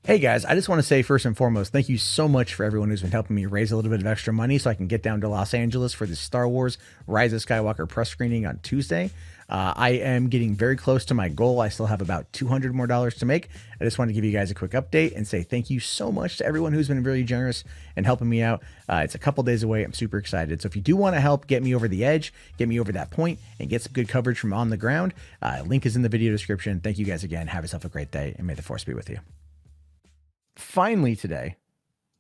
Hey guys, I just want to say first and foremost, thank you so much for everyone who's been helping me raise a little bit of extra money so I can get down to Los Angeles for the Star Wars Rise of Skywalker press screening on Tuesday. I am getting very close to my goal. I still have about $200 more to make. I just wanted to give you guys a quick update and say thank you so much to everyone who's been really generous and helping me out. It's a couple days away. I'm super excited. So if you do want to help get me over the edge, get me over that point, and get some good coverage from on the ground, link is in the video description. Thank you guys again. Have yourself a great day, and may the force be with you. Finally today,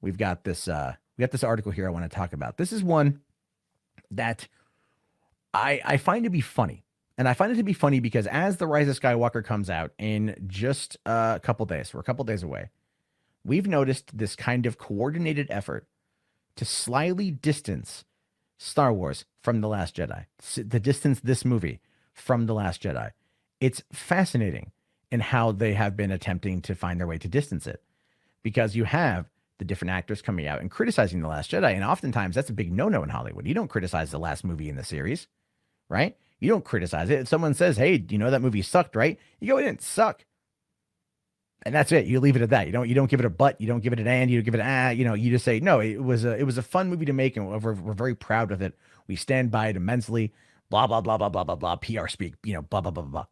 we got this article here I want to talk about. This is one that I find to be funny. And I find it to be funny because as The Rise of Skywalker comes out in just a couple days, we're a couple days away, we've noticed this kind of coordinated effort to slyly distance Star Wars from The Last Jedi, to distance this movie from The Last Jedi. It's fascinating in how they have been attempting to find their way to distance it, because you have the different actors coming out and criticizing The Last Jedi. And oftentimes that's a big no-no in Hollywood. You don't criticize the last movie in the series, right? You don't criticize it. If someone says, hey, you know that movie sucked, right? You go, it didn't suck. And that's it. You leave it at that. You don't give it a but, you don't give it an and, you don't give it an you just say, no, it was a fun movie to make, and we're very proud of it. We stand by it immensely. Blah, blah, blah, blah, blah, blah, blah. PR speak, blah, blah, blah, blah, blah.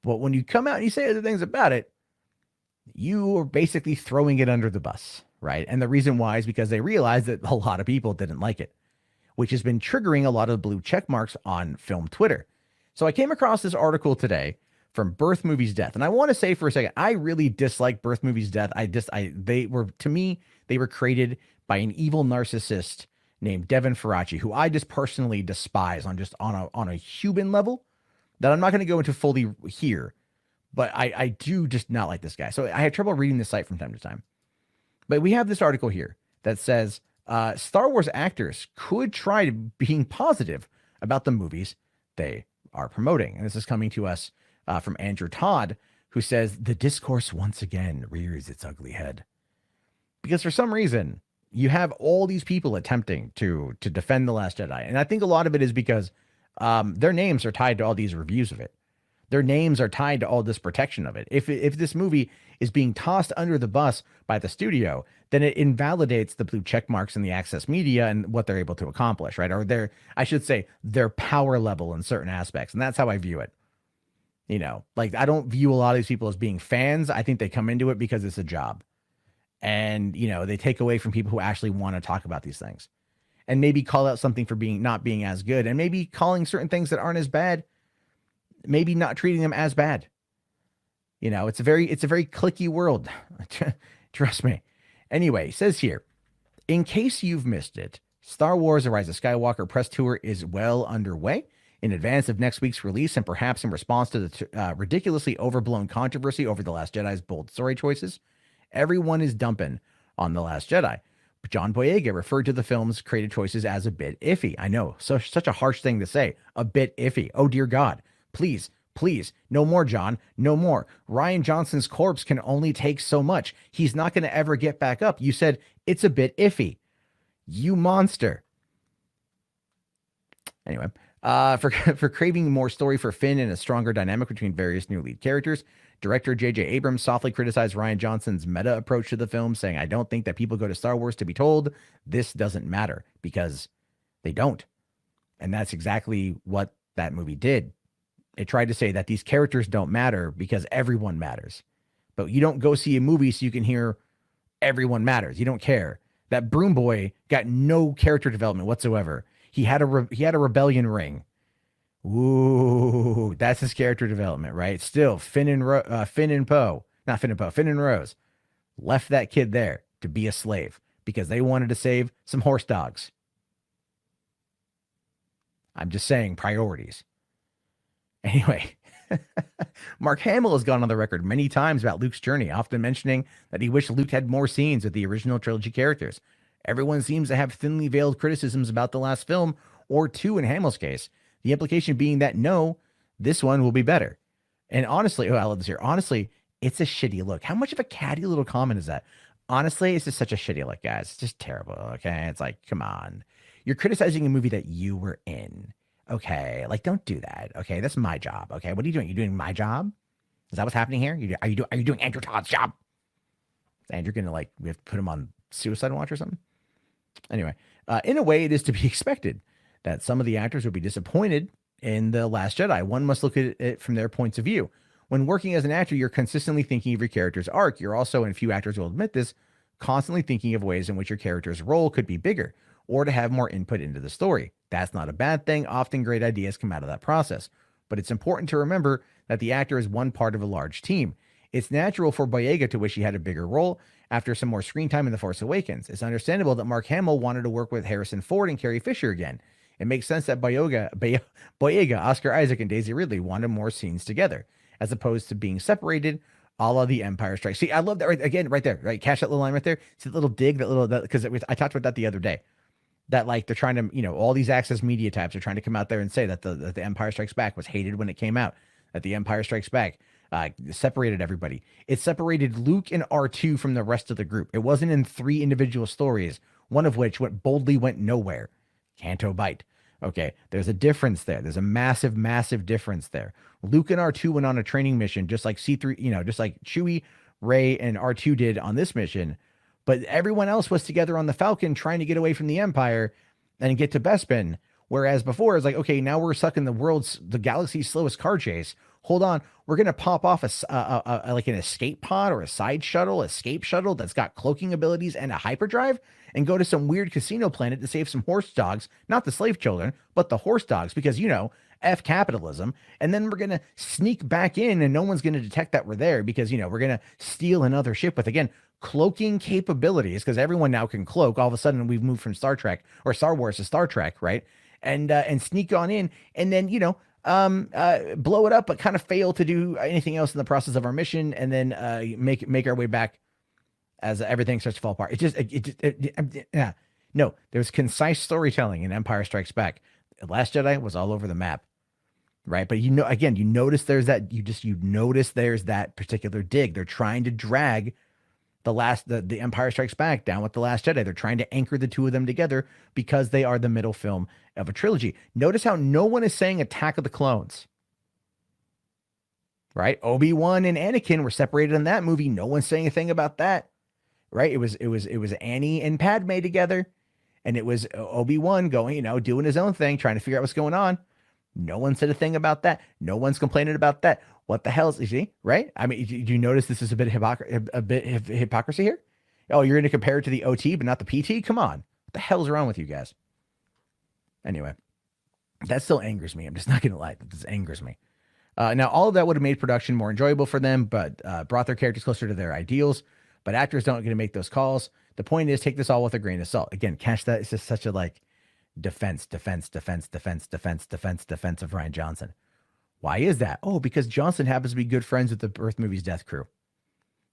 But when you come out and you say other things about it, you are basically throwing it under the bus, right? And the reason why is because they realize that a lot of people didn't like it, which has been triggering a lot of blue check marks on film Twitter. So I came across this article today from Birth.Movies.Death. And I want to say for a second, I really dislike Birth.Movies.Death. They were created by an evil narcissist named Devin Faraci, who I just personally despise on a human level that I'm not going to go into fully here. But I do just not like this guy. So I have trouble reading this site from time to time. But we have this article here that says Star Wars actors could try being positive about the movies they are promoting. And this is coming to us from Andrew Todd, who says the discourse once again rears its ugly head. Because for some reason, you have all these people attempting to defend The Last Jedi. And I think a lot of it is because their names are tied to all these reviews of it. Their names are tied to all this protection of it. If this movie is being tossed under the bus by the studio, then it invalidates the blue check marks in the access media and what they're able to accomplish, right? Or their power level in certain aspects. And that's how I view it. Like I don't view a lot of these people as being fans. I think they come into it because it's a job. And, they take away from people who actually want to talk about these things and maybe call out something for not being as good, and maybe calling certain things that aren't as bad, maybe not treating them as bad. It's a very cliquey world. Trust me. Anyway, it says here, in case you've missed it, Star Wars: The Rise of Skywalker press tour is well underway. In advance of next week's release, and perhaps in response to the ridiculously overblown controversy over The Last Jedi's bold story choices, everyone is dumping on The Last Jedi. But John Boyega referred to the film's creative choices as a bit iffy. I know, such a harsh thing to say. A bit iffy. Oh, dear God. Please, no more, John. No more. Rian Johnson's corpse can only take so much. He's not going to ever get back up. You said it's a bit iffy. You monster. Anyway, for craving more story for Finn and a stronger dynamic between various new lead characters, director JJ Abrams softly criticized Rian Johnson's meta approach to the film, saying, I don't think that people go to Star Wars to be told this doesn't matter, because they don't. And that's exactly what that movie did. It tried to say that these characters don't matter because everyone matters. But you don't go see a movie so you can hear everyone matters. You don't care. That Broom Boy got no character development whatsoever. He had a rebellion ring. Ooh, that's his character development, right? Still, Finn and Rose left that kid there to be a slave because they wanted to save some horse dogs. I'm just saying priorities. Anyway, Mark Hamill has gone on the record many times about Luke's journey, often mentioning that he wished Luke had more scenes with the original trilogy characters. Everyone seems to have thinly veiled criticisms about the last film, or two in Hamill's case, the implication being that no, this one will be better. And honestly, I love this here. Honestly, it's a shitty look. How much of a catty little comment is that? Honestly, it's just such a shitty look, guys. It's just terrible, okay? It's like, come on. You're criticizing a movie that you were in. Okay, like don't do that. Okay, that's my job. Okay, what are you doing? You doing my job? Is that what's happening here? Are you doing Andrew Todd's job? And you're going to like, we have to put him on suicide watch or something. Anyway, in a way, it is to be expected that some of the actors would be disappointed in The Last Jedi. One must look at it from their points of view. When working as an actor, you're consistently thinking of your character's arc. You're also, and few actors will admit this, constantly thinking of ways in which your character's role could be bigger or to have more input into the story. That's not a bad thing. Often great ideas come out of that process. But it's important to remember that the actor is one part of a large team. It's natural for Boyega to wish he had a bigger role after some more screen time in The Force Awakens. It's understandable that Mark Hamill wanted to work with Harrison Ford and Carrie Fisher again. It makes sense that Boyega, Oscar Isaac, and Daisy Ridley wanted more scenes together, as opposed to being separated, a la The Empire Strikes. See, I love that right there, right? Catch that little line right there. See that little dig, because I talked about that the other day. That like they're trying to, all these access media types are trying to come out there and say that the Empire Strikes Back was hated when it came out, that The Empire Strikes Back separated everybody. It separated Luke and R2 from the rest of the group. It wasn't in 3 individual stories, one of which boldly went nowhere. Canto Bite. Okay, there's a difference there. There's a massive, massive difference there. Luke and R2 went on a training mission, just like C3, just like Chewie, Rey, and R2 did on this mission. But everyone else was together on the Falcon trying to get away from the Empire and get to Bespin. Whereas before, it's like, okay, now we're stuck in the galaxy's slowest car chase. Hold on, we're gonna pop off like an escape pod or a escape shuttle that's got cloaking abilities and a hyperdrive, and go to some weird casino planet to save some horse dogs, not the slave children, but the horse dogs, because F capitalism. And then we're gonna sneak back in, and no one's gonna detect that we're there, because we're gonna steal another ship with, again, cloaking capabilities, because everyone now can cloak. All of a sudden, we've moved from Star Trek or Star Wars to Star Trek, right? And sneak on in, and then blow it up, but kind of fail to do anything else in the process of our mission, and then make our way back as everything starts to fall apart. No, there's concise storytelling in Empire Strikes Back. Last Jedi was all over the map, right? But again, you notice there's that particular dig. They're trying to drag the Empire Strikes Back down with The Last Jedi. They're trying to anchor the two of them together because they are the middle film of a trilogy. Notice how no one is saying Attack of the Clones, right? Obi-Wan and Anakin were separated in that movie. No one's saying a thing about that, right? It was Annie and Padme together, and it was Obi-Wan going, doing his own thing, trying to figure out what's going on. No one said a thing about that. No one's complaining about that. What the hell is, you see, right? I mean, do you notice this is a bit of hypocrisy here? Oh, you're going to compare it to the OT, but not the PT? Come on. What the hell's wrong with you guys? Anyway, that still angers me. I'm just not going to lie. This angers me. Now, all of that would have made production more enjoyable for them, but brought their characters closer to their ideals. But actors don't get to make those calls. The point is, take this all with a grain of salt. Again, catch that. It's just such a defense of Rian Johnson. Why is that? Oh, because Johnson happens to be good friends with the Birth.Movies.Death crew.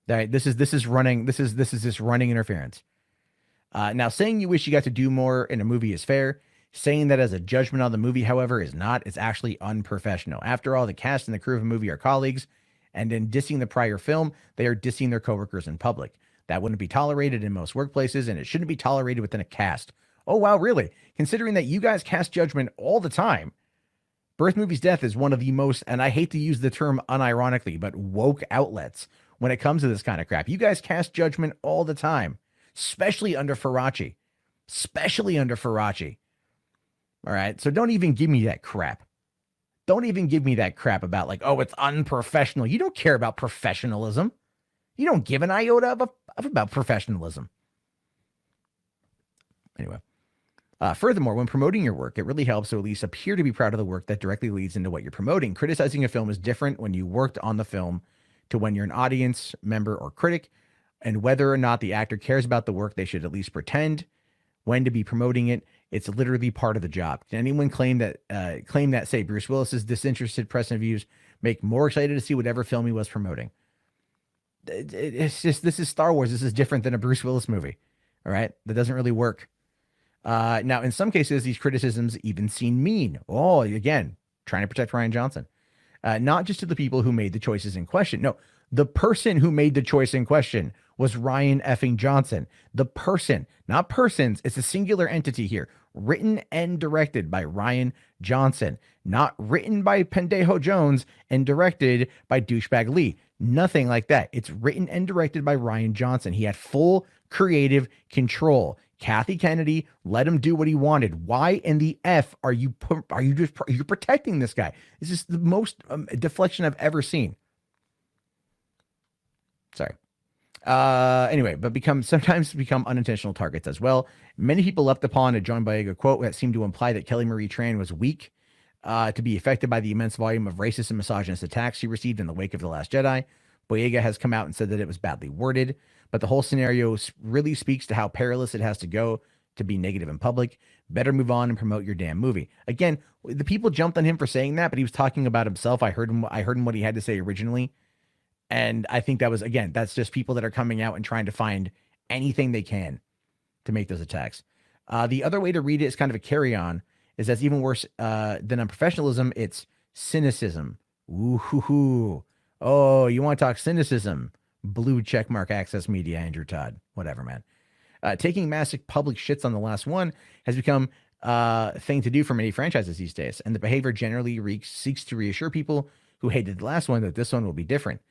Right? This is running interference. Now, saying you wish you got to do more in a movie is fair. Saying that as a judgment on the movie, however, is not. It's actually unprofessional. After all, the cast and the crew of a movie are colleagues, and in dissing the prior film, they are dissing their coworkers in public. That wouldn't be tolerated in most workplaces, and it shouldn't be tolerated within a cast. Oh, wow, really? Considering that you guys cast judgment all the time, Birth.Movies.Death is one of the most, and I hate to use the term unironically, but woke outlets when it comes to this kind of crap. You guys cast judgment all the time, especially under Faraci. All right, so don't even give me that crap. Don't even give me that crap about it's unprofessional. You don't care about professionalism. You don't give an iota about professionalism. Anyway. Furthermore, when promoting your work, it really helps to at least appear to be proud of the work that directly leads into what you're promoting. Criticizing a film is different when you worked on the film to when you're an audience member or critic, and whether or not the actor cares about the work, they should at least pretend when to be promoting it. It's literally part of the job. Can anyone claim that, say, Bruce Willis's disinterested press interviews make more excited to see whatever film he was promoting? It's just, this is Star Wars. This is different than a Bruce Willis movie. All right. That doesn't really work. Now, in some cases, these criticisms even seem mean. Oh, again, trying to protect Rian Johnson. Not just to the people who made the choices in question. No, the person who made the choice in question was Rian effing Johnson. The person, not persons. It's a singular entity here. written and directed by Rian Johnson, not written by Pendejo Jones and directed by Douchebag Lee. Nothing like that. It's written and directed by Rian Johnson. He had full creative control. Kathy Kennedy let him do what he wanted. Why in the F are you protecting this guy? This is the most deflection I've ever seen. Sorry. Anyway, but sometimes become unintentional targets as well. Many people leapt upon a John Boyega quote that seemed to imply that Kelly Marie Tran was weak to be affected by the immense volume of racist and misogynist attacks she received in the wake of The Last Jedi. Boyega has come out and said that it was badly worded, but the whole scenario really speaks to how perilous it has to go to be negative in public. Better move on and promote your damn movie. Again, the people jumped on him for saying that, but he was talking about himself. I heard him what he had to say originally. And I think that was, again, that's just people that are coming out and trying to find anything they can to make those attacks. The other way to read it is kind of a carry-on, is that's even worse than unprofessionalism. It's cynicism. Ooh, oh, you want to talk cynicism? Blue checkmark Access Media, Andrew Todd. Whatever, man. Taking massive public shits on the last one has become a thing to do for many franchises these days. And the behavior generally seeks to reassure people who hated the last one that this one will be different.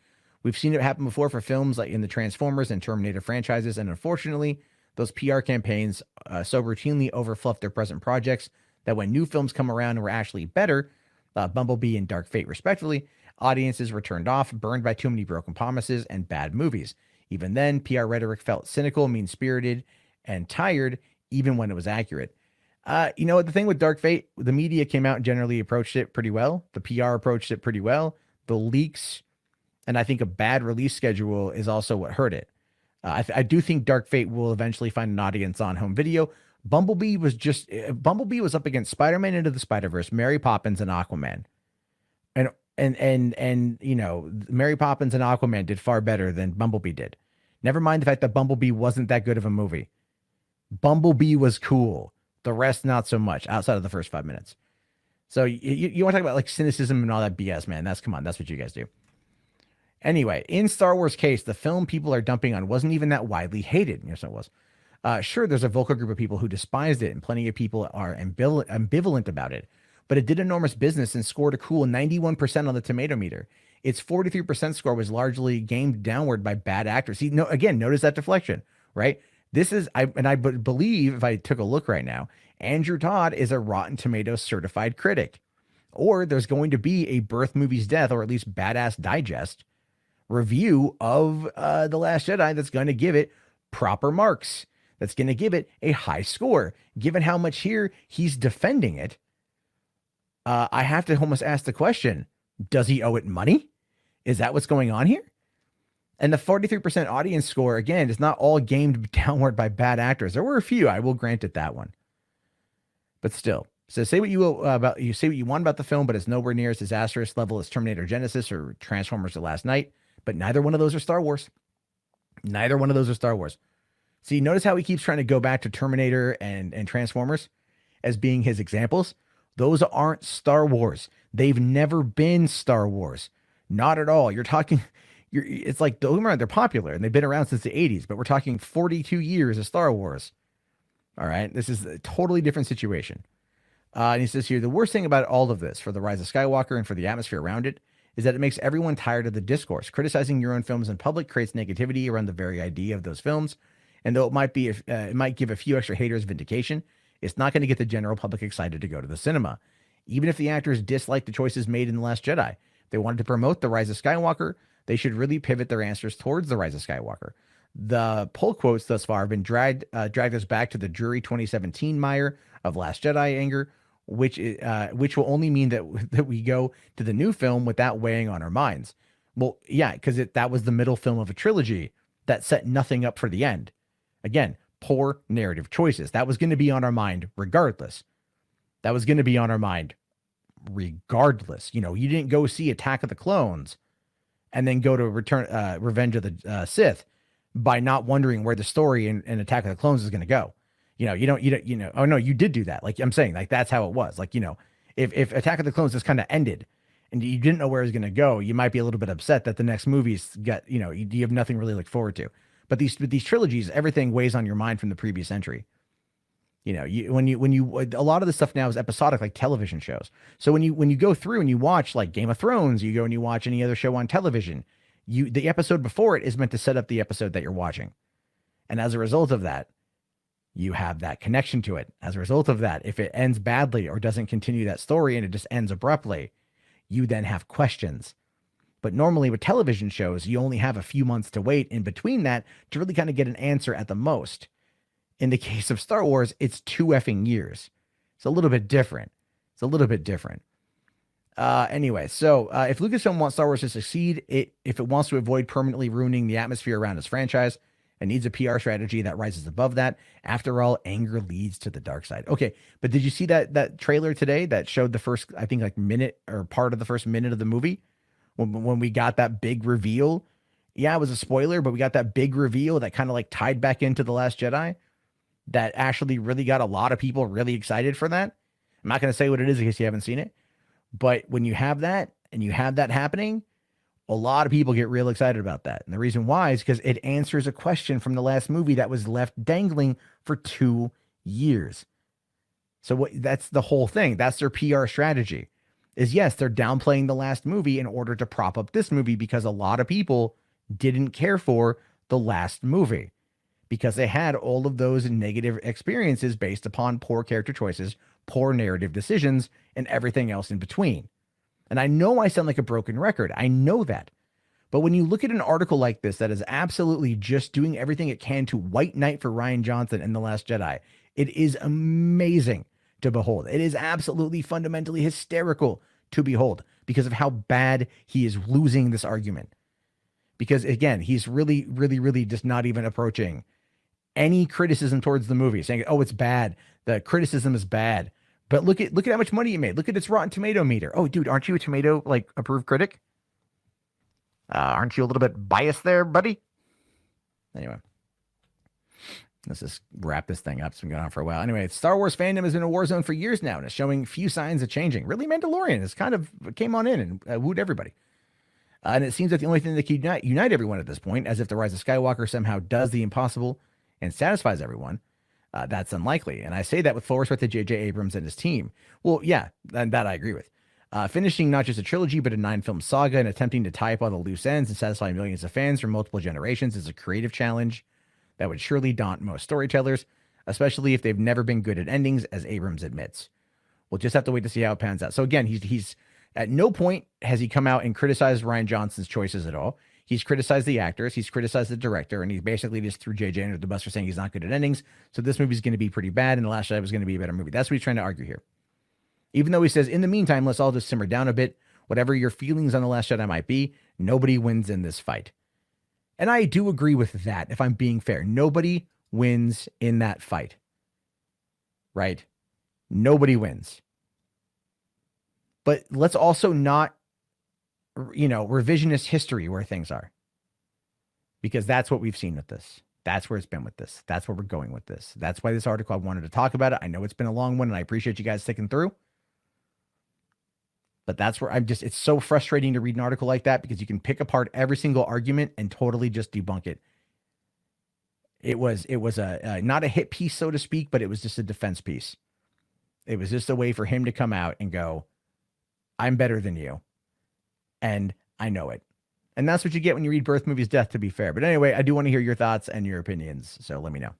We've seen it happen before for films like in the Transformers and Terminator franchises, and unfortunately, those PR campaigns so routinely overfluff their present projects that when new films come around and were actually better, Bumblebee and Dark Fate respectively, audiences were turned off, burned by too many broken promises and bad movies. Even then, PR rhetoric felt cynical, mean-spirited, and tired, even when it was accurate. You know what? The thing with Dark Fate, the media came out and generally approached it pretty well. The PR approached it pretty well. The leaks, and I think a bad release schedule is also what hurt it. I do think Dark Fate will eventually find an audience on home video. Bumblebee was up against Spider-Man Into the Spider-Verse, Mary Poppins, and Aquaman. And you know, Mary Poppins and Aquaman did far better than Bumblebee did. Never mind the fact that Bumblebee wasn't that good of a movie. Bumblebee was cool. The rest, not so much, outside of the first 5 minutes. So you want to talk about like cynicism and all that BS, man. That's what you guys do. Anyway, in Star Wars case, the film people are dumping on wasn't even that widely hated. Yes, it was. Sure, there's a vocal group of people who despised it, and plenty of people are ambivalent about it. But it did enormous business and scored a cool 91% on the tomato meter. Its 43% score was largely gamed downward by bad actors. See, no, again, notice that deflection, right? This is, I believe, if I took a look right now, Andrew Todd is a Rotten Tomatoes certified critic. Or there's going to be a Birth.Movies.Death, or at least Badass Digest review of The Last Jedi that's going to give it proper marks. That's going to give it a high score. Given how much here he's defending it, I have to almost ask the question, does he owe it money? Is that what's going on here? And the 43% audience score, again, is not all gamed downward by bad actors. There were a few, I will grant it that one. But still, so say what you will say what you want about the film, but it's nowhere near as disastrous level as Terminator Genesis or Transformers: The Last Night. But neither one of those are Star Wars. Neither one of those are Star Wars. See, notice how he keeps trying to go back to Terminator and Transformers as being his examples. Those aren't Star Wars. They've never been Star Wars. Not at all. It's like, they're popular and they've been around since the 80s, but we're talking 42 years of Star Wars. All right. This is a totally different situation. And he says here, the worst thing about all of this for the Rise of Skywalker and for the atmosphere around it is that it makes everyone tired of the discourse. Criticizing your own films in public creates negativity around the very idea of those films. And though it might give a few extra haters vindication, it's not going to get the general public excited to go to the cinema. Even if the actors dislike the choices made in The Last Jedi, if they wanted to promote The Rise of Skywalker, they should really pivot their answers towards The Rise of Skywalker. The pull quotes thus far have been dragged us back to the dreary 2017 mire of Last Jedi anger, which will only mean that we go to the new film with that weighing on our minds. Well, yeah, because that was the middle film of a trilogy that set nothing up for the end. Again, poor narrative choices. That was going to be on our mind regardless. You know, you didn't go see Attack of the Clones and then go to Revenge of the Sith by not wondering where the story in Attack of the Clones is going to go. Oh no, you did do that. Like I'm saying, like that's how it was. Like, you know, if Attack of the Clones just kind of ended and you didn't know where it was going to go, you might be a little bit upset that the next movies got, you have nothing really to look forward to. But these trilogies, everything weighs on your mind from the previous entry. You know, a lot of the stuff now is episodic, like television shows. So when you go through and you watch like Game of Thrones, you go and you watch any other show on television, the episode before it is meant to set up the episode that you're watching. And as a result of that, you have that connection to it. As a result of that, if it ends badly or doesn't continue that story and it just ends abruptly, you then have questions. But normally with television shows, you only have a few months to wait in between that to really kind of get an answer at the most. In the case of Star Wars, it's 2 effing years. It's a little bit different. Anyway, so if Lucasfilm wants Star Wars to succeed, if it wants to avoid permanently ruining the atmosphere around its franchise, it needs a PR strategy that rises above that. After all, anger leads to the dark side. Okay, but did you see that trailer today that showed the first, I think, like minute or part of the first minute of the movie? When we got that big reveal? Yeah, it was a spoiler, but we got that big reveal that kind of like tied back into The Last Jedi. That actually really got a lot of people really excited for that. I'm not going to say what it is in case you haven't seen it. But when you have that and you have that happening, a lot of people get real excited about that. And the reason why is because it answers a question from the last movie that was left dangling for 2 years. So that's the whole thing. That's their PR strategy. Is yes, they're downplaying the last movie in order to prop up this movie because a lot of people didn't care for the last movie. Because they had all of those negative experiences based upon poor character choices, poor narrative decisions, and everything else in between. And I know I sound like a broken record. I know that. But when you look at an article like this that is absolutely just doing everything it can to white knight for Rian Johnson in The Last Jedi, it is amazing to behold. It is absolutely fundamentally hysterical to behold because of how bad he is losing this argument. Because again, he's really, really, really just not even approaching any criticism towards the movie, saying, "Oh, it's bad. The criticism is bad." But look at how much money you made. Look at its Rotten Tomato meter. Oh, dude, aren't you a tomato like approved critic? Aren't you a little bit biased there, buddy? Anyway, let's just wrap this thing up. It's been going on for a while. Anyway, Star Wars fandom has been a war zone for years now, and it's showing few signs of changing. Really, Mandalorian has kind of came on in and wooed everybody. And it seems that the only thing that can unite everyone at this point, as if the Rise of Skywalker somehow does the impossible and satisfies everyone, that's unlikely. And I say that with full respect to JJ Abrams and his team. Well, yeah, and that I agree with. Finishing not just a trilogy, but a 9-film saga and attempting to tie up all the loose ends and satisfy millions of fans from multiple generations is a creative challenge that would surely daunt most storytellers, especially if they've never been good at endings, as Abrams admits. We'll just have to wait to see how it pans out. So again, he's at no point has he come out and criticized Rian Johnson's choices at all. He's criticized the actors, he's criticized the director, and he basically just threw JJ under the bus for saying he's not good at endings. So this movie's going to be pretty bad, and The Last Jedi was going to be a better movie. That's what he's trying to argue here. Even though he says, in the meantime, let's all just simmer down a bit. Whatever your feelings on The Last Jedi might be, nobody wins in this fight. And I do agree with that, if I'm being fair. Nobody wins in that fight. Right? Nobody wins. But let's also not, revisionist history where things are. Because that's what we've seen with this. That's where it's been with this. That's where we're going with this. That's why this article, I wanted to talk about it. I know it's been a long one, and I appreciate you guys sticking through. But that's where it's so frustrating to read an article like that because you can pick apart every single argument and totally just debunk it. It was a not a hit piece, so to speak, but it was just a defense piece. It was just a way for him to come out and go, I'm better than you. And I know it. And that's what you get when you read Birth, Movies, Death, to be fair. But anyway, I do want to hear your thoughts and your opinions. So let me know.